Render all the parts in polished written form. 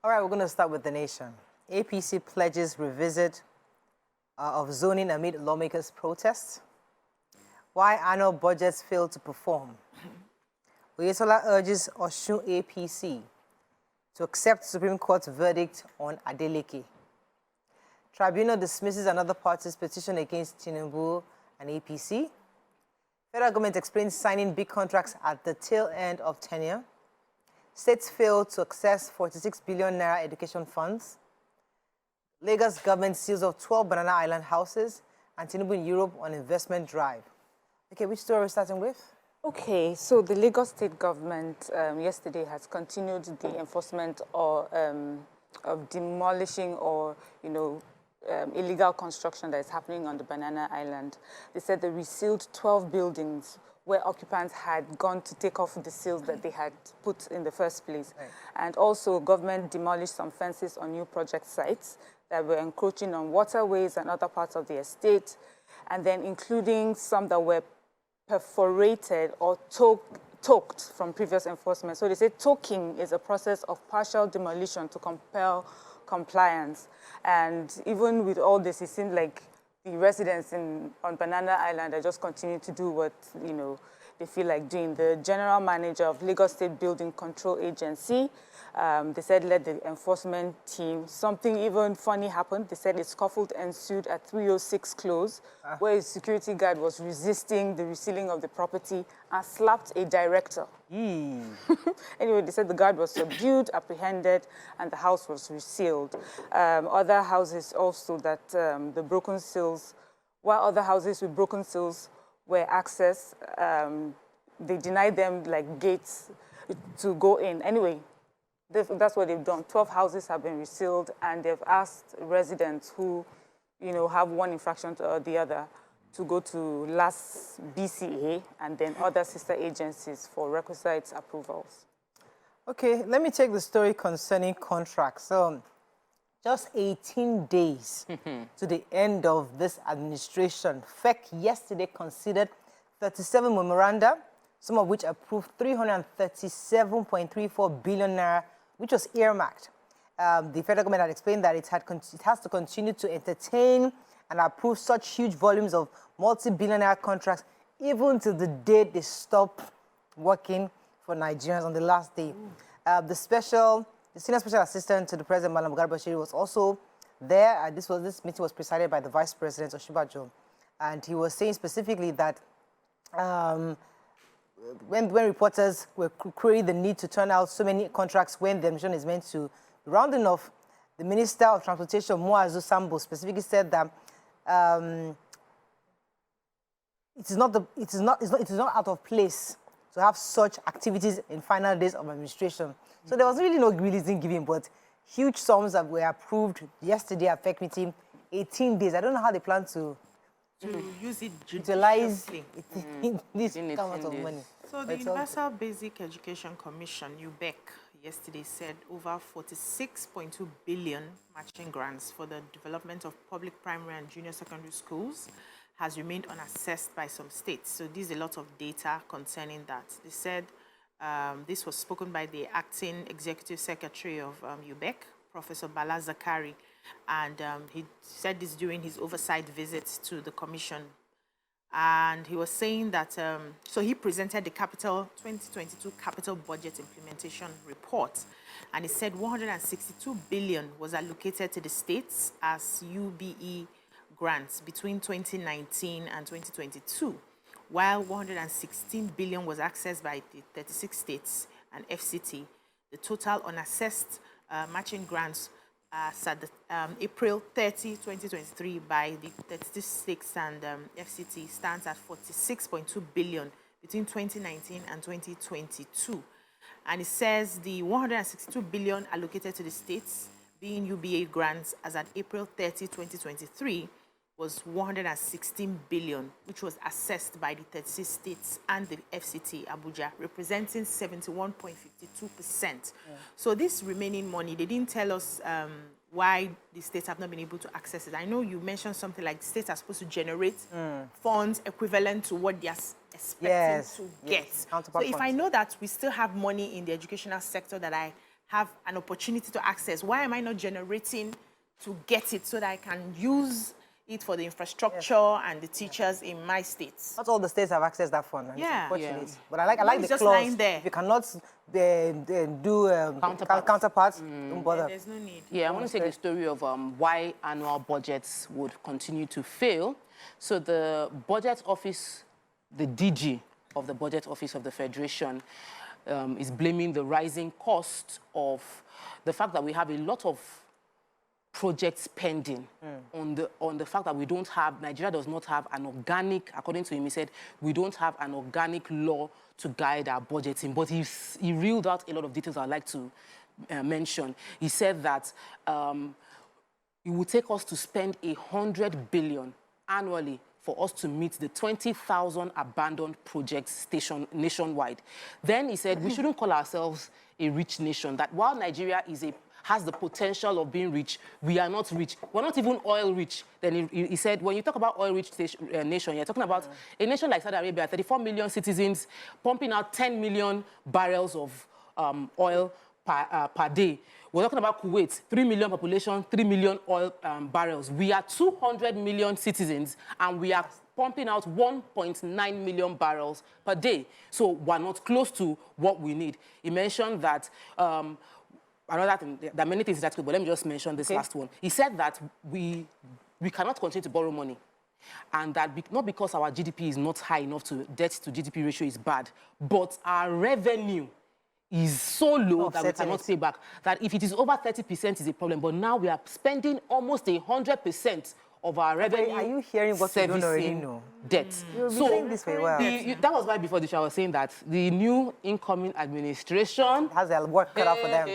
All right, we're going to start with the nation. APC pledges revisit of zoning amid lawmakers' protests. Why annual budgets fail to perform. Oyetola urges Osun APC to accept Supreme Court's verdict on Adeleke. Tribunal dismisses another party's petition against Tinubu and APC. Federal government explains signing big contracts at the tail end of tenure. States fail to access 46 billion naira education funds. Lagos government seals of 12 Banana Island houses, and Tinubu in Europe on investment drive. Okay, which story are we starting with? Okay, so the Lagos state government yesterday has continued the enforcement of demolishing or, illegal construction that is happening on the Banana Island. They said they resealed 12 buildings where occupants had gone to take off the seals that they had put in the first place. Right. And also, government demolished some fences on new project sites that were encroaching on waterways and other parts of the estate, and then including some that were perforated or toked from previous enforcement. So they say toking is a process of partial demolition to compel compliance. And even with all this, it seemed like the residents on Banana Island are just continue to do what, they feel like doing. The general manager of Lagos State Building Control Agency, they said, led the enforcement team. Something even funny happened. They said a scuffle ensued at 306 Close, where a security guard was resisting the resealing of the property and slapped a director. Anyway, they said the guard was subdued, apprehended, and the house was resealed. Other houses also that the broken seals, while other houses with broken seals were accessed, they denied them like gates to go in. Anyway, that's what they've done. 12 houses have been resealed, and they've asked residents who, have one infraction or the other to go to last BCA and then other sister agencies for requisite approvals. Okay, let me take the story concerning contracts. So, just 18 days to the end of this administration, FEC yesterday considered 37 memoranda, some of which approved 337.34 billion naira, which was earmarked. The federal government had explained that it has to continue to entertain and approve such huge volumes of multi-billion naira contracts, even till the day they stop working for Nigerians on the last day. The senior special assistant to the president, Malam Garba was also there. This meeting was presided by the vice president, Oshibajo, and he was saying specifically that when reporters were querying the need to turn out so many contracts when the mission is meant to be rounding off, the Minister of Transportation, Muazu Sambo, specifically said that it is not out of place to have such activities in final days of administration. So there was really no reason given, but huge sums that were approved yesterday at FEC meeting, 18 days. I don't know how they plan to use it utilize this amount of money. So the Universal Basic Education Commission, UBEC, yesterday said over 46.2 billion matching grants for the development of public primary and junior secondary schools has remained unassessed by some states. So there's a lot of data concerning that. They said this was spoken by the acting executive secretary of UBEC, Professor Bala Zakari, and he said this during his oversight visits to the commission. And he was saying that, so he presented the 2022 Capital Budget Implementation Report, and he said 162 billion was allocated to the states as UBE grants between 2019 and 2022, while 116 billion was accessed by the 36 states and FCT. The total unassessed matching grants as at April 30, 2023 by the 36 states and FCT stands at 46.2 billion between 2019 and 2022. And it says the 162 billion allocated to the states, being UBA grants as at April 30, 2023, was 116 billion, which was assessed by the 36 states and the FCT Abuja, representing 71.52%. So this remaining money, they didn't tell us why the states have not been able to access it. I know you mentioned something like the states are supposed to generate funds equivalent to what they are expecting to get. So if I know that we still have money in the educational sector that I have an opportunity to access? Why am I not generating to get it so that I can use it for the infrastructure and the teachers in my states? Not all the states have accessed that fund. And Yeah. It's unfortunate. But I like the just clause. lying there. If you cannot do counterparts, don't bother. There's no need. Yeah, I want to take the story of why annual budgets would continue to fail. So the budget office, the DG of the budget office of the Federation is blaming the rising cost of the fact that we have a lot of projects pending on the fact that we don't have, Nigeria does not have an organic, according to him, he said, we don't have an organic law to guide our budgeting. But he reeled out a lot of details I'd like to mention. He said that it would take us to spend 100 billion annually for us to meet the 20,000 abandoned projects nationwide. Then he said we shouldn't call ourselves a rich nation, that while Nigeria has the potential of being rich, we are not rich. We're not even oil rich. Then he said, when you talk about oil-rich nation, you're talking about a nation like Saudi Arabia, 34 million citizens, pumping out 10 million barrels of oil per day. We're talking about Kuwait, 3 million population, 3 million oil barrels. We are 200 million citizens, and we are pumping out 1.9 million barrels per day. So we're not close to what we need. He mentioned that another thing, there are many things that could, but let me just mention this last one. He said that we cannot continue to borrow money, and that not because our GDP is not high enough to debt to GDP ratio is bad, but our revenue is so low that we cannot pay back. That if it is over 30% is a problem, but now we are spending almost 100% of our revenue. Are you hearing what you don't already know? Debt. You've been saying this for a while. That was why before the show I was saying that the new incoming administration has their work cut out for them.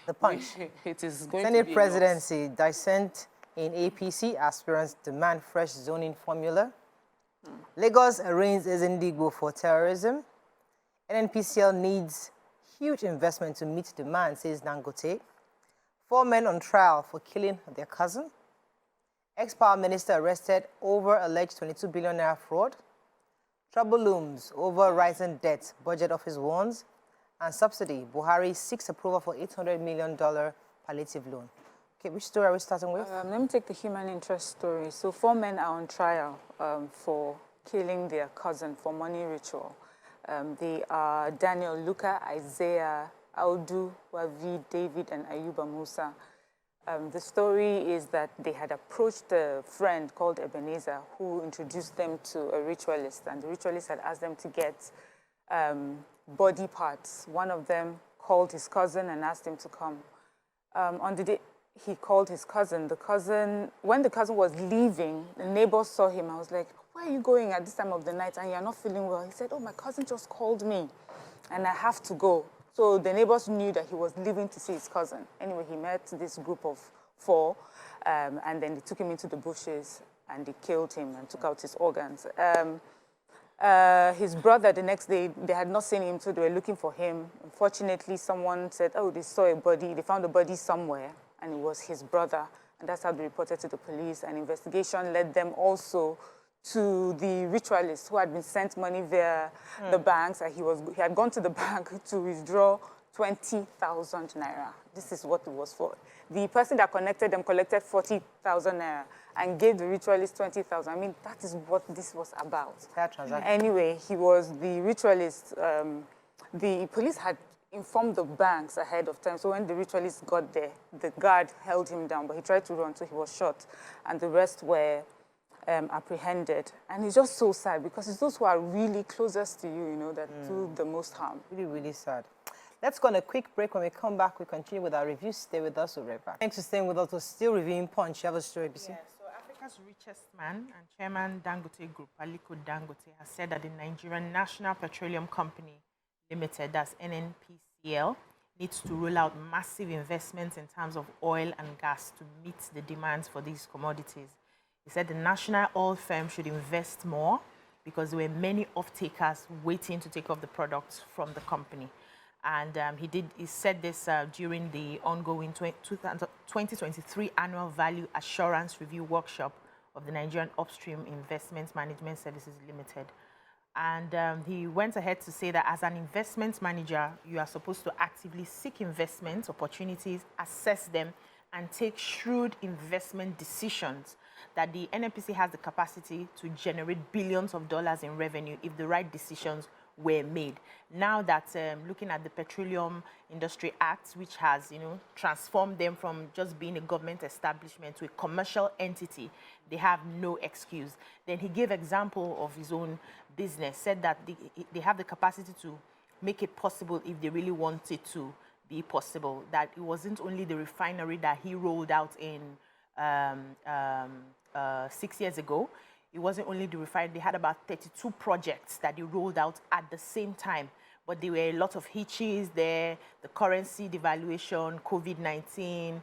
The punch. It is going Senate to be presidency, dissent in APC, aspirants demand fresh zoning formula. Lagos arraigns Ezendigbo for terrorism. NNPCL needs huge investment to meet demand, says Dangote. 4 men on trial for killing their cousin. Ex-power minister arrested over alleged 22 billion naira fraud. Trouble looms over rising debt, budget office warns. And subsidy, Buhari seeks approval for $800 million palliative loan. Okay, which story are we starting with? Let me take the human interest story. So 4 men are on trial for killing their cousin for money ritual. They are Daniel Luka, Isaiah, Audu, Wavi, David, and Ayuba Musa. The story is that they had approached a friend called Ebenezer who introduced them to a ritualist, and the ritualist had asked them to get body parts. One of them called his cousin and asked him to come. On the day he called his cousin, when the cousin was leaving, the neighbors saw him. I was like, why are you going at this time of the night and you're not feeling well? He said, oh, my cousin just called me and I have to go. So the neighbors knew that he was leaving to see his cousin. Anyway, he met this group of 4 and then they took him into the bushes and they killed him and took out his organs. His brother, the next day, they had not seen him, so they were looking for him. Unfortunately, someone said, oh, they saw a body. They found a body somewhere, and it was his brother. And that's how they reported to the police. An investigation led them also to the ritualist who had been sent money via the banks. And he had gone to the bank to withdraw 20,000 naira. This is what it was for. The person that connected them collected 40,000 naira and gave the ritualist 20,000. I mean, that is what this was about. Fair transaction. Anyway, he was the ritualist. The police had informed the banks ahead of time. So when the ritualist got there, the guard held him down, but he tried to run, so he was shot. And the rest were apprehended. And it's just so sad because it's those who are really closest to you, you know, that do the most harm. Really, really sad. Let's go on a quick break. When we come back, we continue with our review. Stay with us. We'll be right back. Thanks for staying with us. We're still reviewing Punch. You have a story, BC? Yeah, so Africa's richest man and chairman Dangote Group, Aliko Dangote, has said that the Nigerian National Petroleum Company Limited, that's NNPCL, needs to roll out massive investments in terms of oil and gas to meet the demands for these commodities. He said the national oil firm should invest more because there were many off-takers waiting to take off the products from the company. And he said this during the ongoing 2023 Annual Value Assurance Review Workshop of the Nigerian Upstream Investment Management Services Limited. And he went ahead to say that as an investment manager, you are supposed to actively seek investment opportunities, assess them, and take shrewd investment decisions, that the NNPC has the capacity to generate billions of dollars in revenue if the right decisions were made. Now that looking at the Petroleum Industry Act, which has, transformed them from just being a government establishment to a commercial entity, they have no excuse. Then he gave example of his own business, said that they have the capacity to make it possible if they really want it to be possible, that it wasn't only the refinery that he rolled out in 6 years ago. It wasn't only the refinery. They had about 32 projects that they rolled out at the same time. But there were a lot of hitches there, the currency devaluation, COVID-19,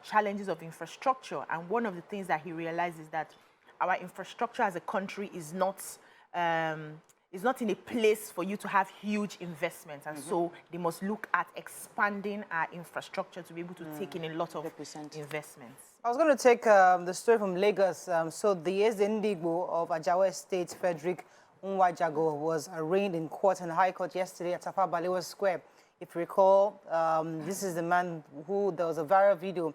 challenges of infrastructure. And one of the things that he realized is that our infrastructure as a country is not in a place for you to have huge investments. And so they must look at expanding our infrastructure to be able to take in a lot of investments. I was going to take the story from Lagos. So the Ezendigbo of Ajawa Estate, Frederick Nwajago, was arraigned in court in High Court yesterday at Tafawa Balewa Square. If you recall, this is the man who, there was a viral video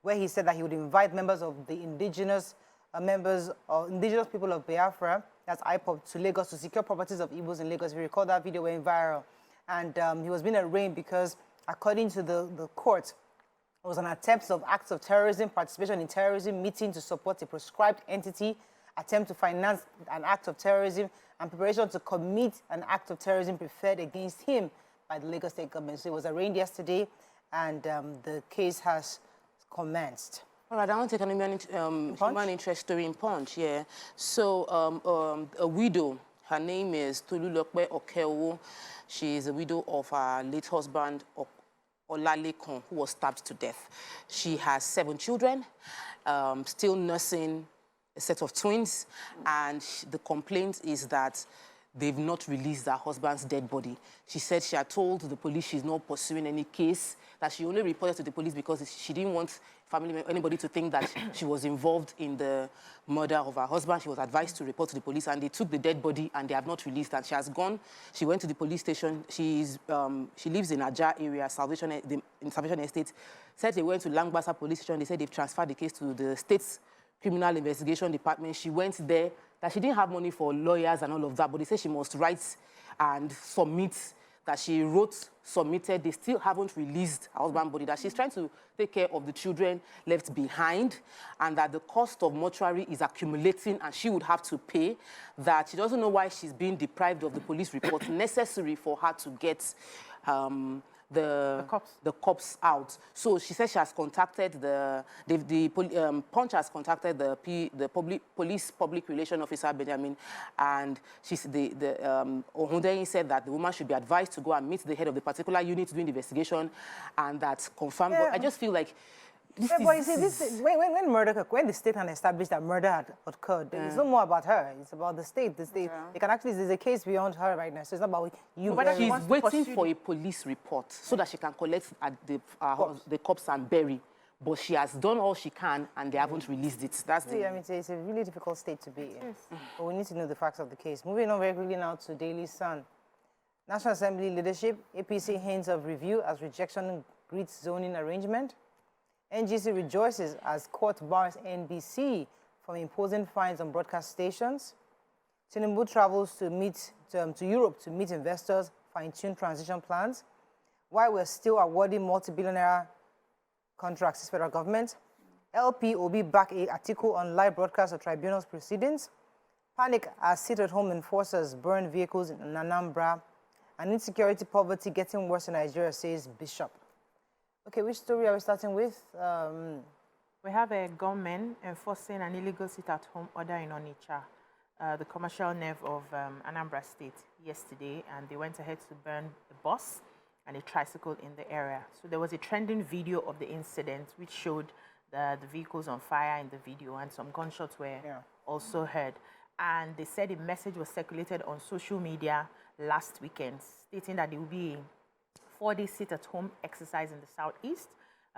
where he said that he would invite members of the indigenous people of Biafra, that's IPOB, to Lagos to secure properties of Igbos in Lagos. If you recall, that video went viral. And he was being arraigned because, according to the court, it was an attempt of acts of terrorism, participation in terrorism, meeting to support a proscribed entity, attempt to finance an act of terrorism, and preparation to commit an act of terrorism preferred against him by the Lagos State government. So he was arraigned yesterday, and the case has commenced. All right, I want to take an human interest story in Punch, yeah. So a widow, her name is Tolulokpe Okeowo. She is a widow of her late husband, Olalekon, who was stabbed to death. She has 7 children, still nursing a set of twins, and the complaint is that they've not released her husband's dead body. She said she had told the police she's not pursuing any case, that she only reported to the police because she didn't want anybody to think that she was involved in the murder of her husband. She was advised to report to the police, and they took the dead body and they have not released her. She has gone. She went to the police station. She lives in Aja area, in Salvation Estate. Said they went to Langbasa police station. They said they've transferred the case to the state's criminal investigation department. She went there. That she didn't have money for lawyers and all of that, but they said she must write and submit. That she wrote, submitted, they still haven't released her husband's body, that she's trying to take care of the children left behind, and that the cost of mortuary is accumulating and she would have to pay, that she doesn't know why she's being deprived of the police report necessary for her to get the cops out. So she said she has contacted Punch has contacted the police public relation officer, Benjamin, and Ohundeyin said that the woman should be advised to go and meet the head of the particular unit doing the investigation, and that confirmed. Yeah. But I just feel like when the state had established that murder had occurred, it's no more about her. It's about the state. The state, they can actually, there's a case beyond her right now. So it's not about you. But she's waiting for a police report so that she can collect the corpse and bury. But she has done all she can, and they haven't released it. That's the. I mean, it's a really difficult state to be in. Yes. But we need to know the facts of the case. Moving on very quickly now to Daily Sun. National Assembly leadership, APC hints of review as rejection greets zoning arrangement. NGC rejoices as court bars NBC from imposing fines on broadcast stations. Tinubu travels to Europe to meet investors, fine-tune transition plans. While we're still awarding multi-billionaire contracts to federal government. LPOB back a article on live broadcast of tribunals proceedings. Panic as sit-at-home enforcers burn vehicles in Anambra. And insecurity poverty getting worse in Nigeria, says Bishop. Okay, which story are we starting with? We have a gunman enforcing an illegal sit-at-home order in Onitsha, the commercial nerve of Anambra State, yesterday, and they went ahead to burn a bus and a tricycle in the area. So there was a trending video of the incident which showed the vehicles on fire in the video, and some gunshots were also heard. And they said a message was circulated on social media last weekend stating that there will be a 4-day sit-at-home exercise in the southeast,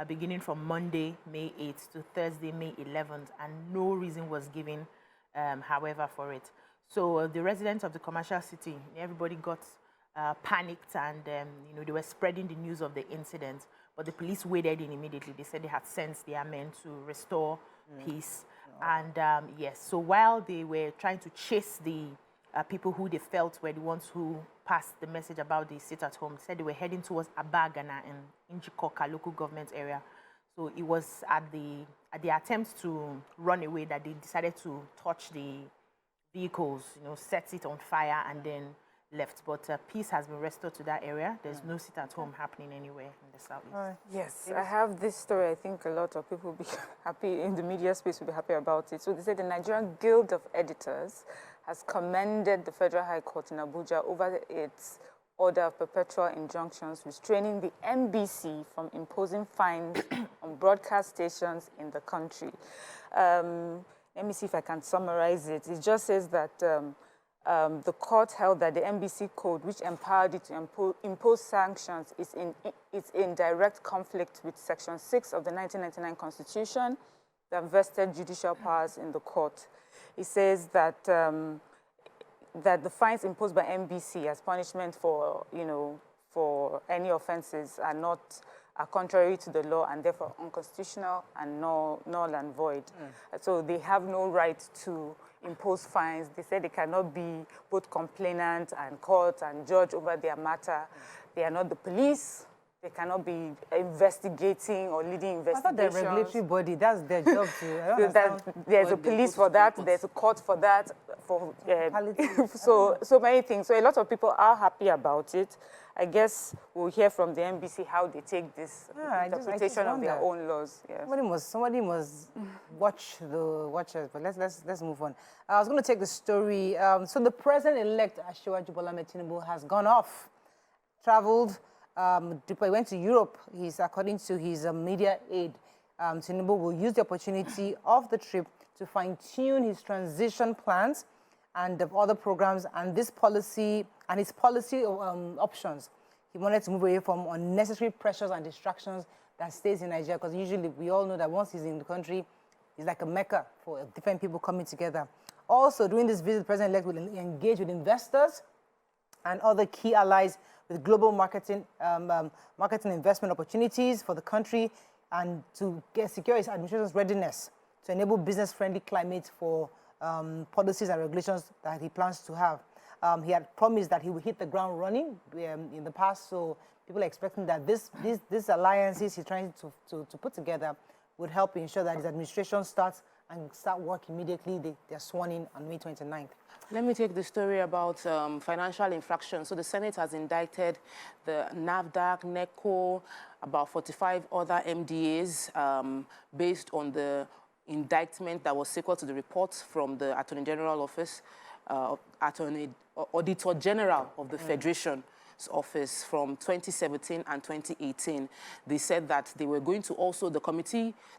beginning from Monday, May 8th to Thursday, May 11th, and no reason was given, however, for it. So the residents of the commercial city, everybody got panicked, and you know, they were spreading the news of the incident. But the police waded in immediately. They said they had sent their men to restore peace. And yes, so while they were trying to chase the people who they felt were the ones who passed the message about the sit-at-home, said they were heading towards Abagana in Njikoka local government area. So it was at the attempt to run away that they decided to touch the vehicles, you know, set it on fire and then left. But peace has been restored to that area. There's no sit-at-home happening anywhere in the southeast. Yes, I have this story. I think a lot of people will be happy, in the media space will be happy about it. So they said the Nigerian Guild of Editors has commended the Federal High Court in Abuja over its order of perpetual injunctions restraining the NBC from imposing fines on broadcast stations in the country. Let me see if I can summarize it. It just says that the court held that the NBC code, which empowered it to impose sanctions, is in direct conflict with Section 6 of the 1999 Constitution that vested judicial powers in the court. It says that that the fines imposed by NBC as punishment for, you know, for any offenses are contrary to the law and therefore unconstitutional and null and void. So they have no right to impose fines. They said they cannot be both complainant and court and judge over their matter. They are not the police. They cannot be investigating or leading investigations. I thought they're a regulatory body. That's their job too. There's a police for that. There's a court for that. So many things. So a lot of people are happy about it. I guess we'll hear from the NBC how they take this interpretation of their own laws. Yeah. Somebody must watch it. But let's move on. I was going to take the story. So the president-elect Bola Tinubu has gone off, traveled. He went to Europe. According to his media aide, Tinubu will use the opportunity of the trip to fine-tune his transition plans and other programs and his policy options. He wanted to move away from unnecessary pressures and distractions that stays in Nigeria, because usually we all know that once he's in the country, it's like a mecca for different people coming together. Also, during this visit, the president-elect will engage with investors and other key allies with global marketing investment opportunities for the country, and to secure his administration's readiness to enable business-friendly climate for policies and regulations that he plans to have. He had promised that he would hit the ground running in the past, so people are expecting that these alliances he's trying to put together would help ensure that his administration start work immediately. They're sworn in on May 29th. Let me take the story about financial infractions. So the Senate has indicted the NAFDAC, NECO, about 45 other MDAs based on the indictment that was sequel to the report from the Attorney General Office, Auditor General of the Federation office from 2017 and 2018. They said that they were going to also, the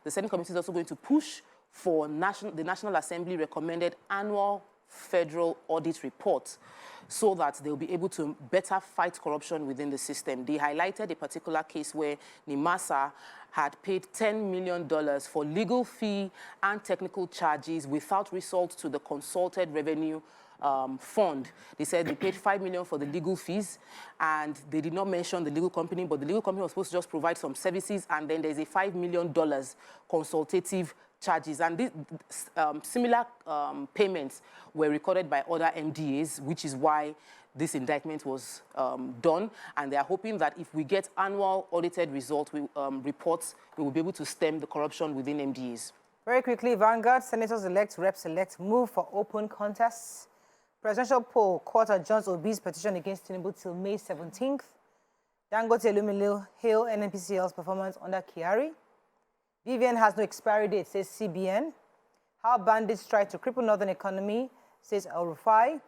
Senate committee is also going to push for the National Assembly recommended annual federal audit report so that they'll be able to better fight corruption within the system. They highlighted a particular case where NIMASA had paid $10 million for legal fee and technical charges without result to the consulted revenue fund. They said they paid $5 million for the legal fees, and they did not mention the legal company, but the legal company was supposed to just provide some services, and then there's a $5 million consultative charges. And these similar payments were recorded by other MDAs, which is why this indictment was done. And they are hoping that if we get annual audited reports, we will be able to stem the corruption within MDAs. Very quickly, Vanguard, senators-elect, reps-elect move for open contests. Presidential poll, court adjourns Obi's petition against Tinubu till May 17th. Dangote Aluminium hail NNPCL's performance under Kyari. BVN has no expiry date, says CBN. How bandits try to cripple northern economy, says El-Rufai.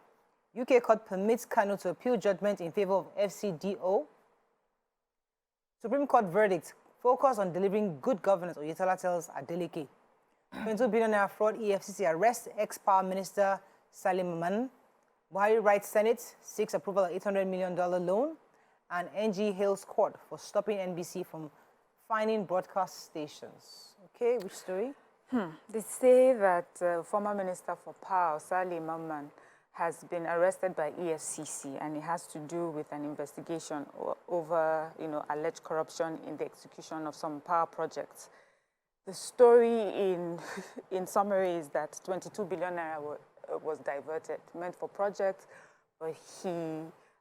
UK court permits Kanu to appeal judgment in favor of FCDO. Supreme Court verdict, focus on delivering good governance, Oyetola tells Adeleke. 22 billion naira fraud, EFCC arrests ex-power minister Salim Aman. Buhari writes Senate, seeks approval of $800 million loan. And NG hails court for stopping NBC from fining broadcast stations. Okay, which story? They say that former Minister for Power, Salim Aman, has been arrested by EFCC, and it has to do with an investigation over, alleged corruption in the execution of some power projects. The story in summary is that 22 billion naira was diverted, meant for projects, but he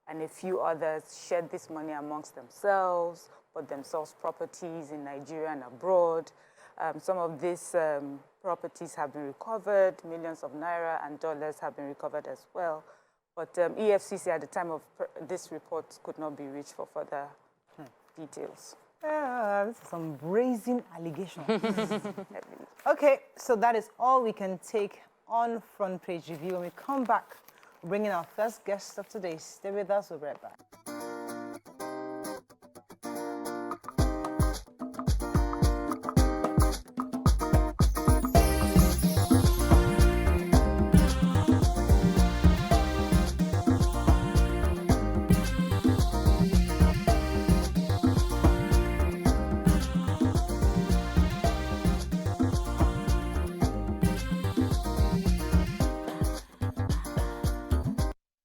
and a few others shared this money amongst themselves, bought themselves properties in Nigeria and abroad. Some of these properties have been recovered, millions of naira and dollars have been recovered as well. But EFCC at the time of this report could not be reached for further details. This is some brazen allegations. Okay, so that is all we can take on Front Page Review. When we come back, we'll bring in our first guest of today. Stay with us, we'll be right back.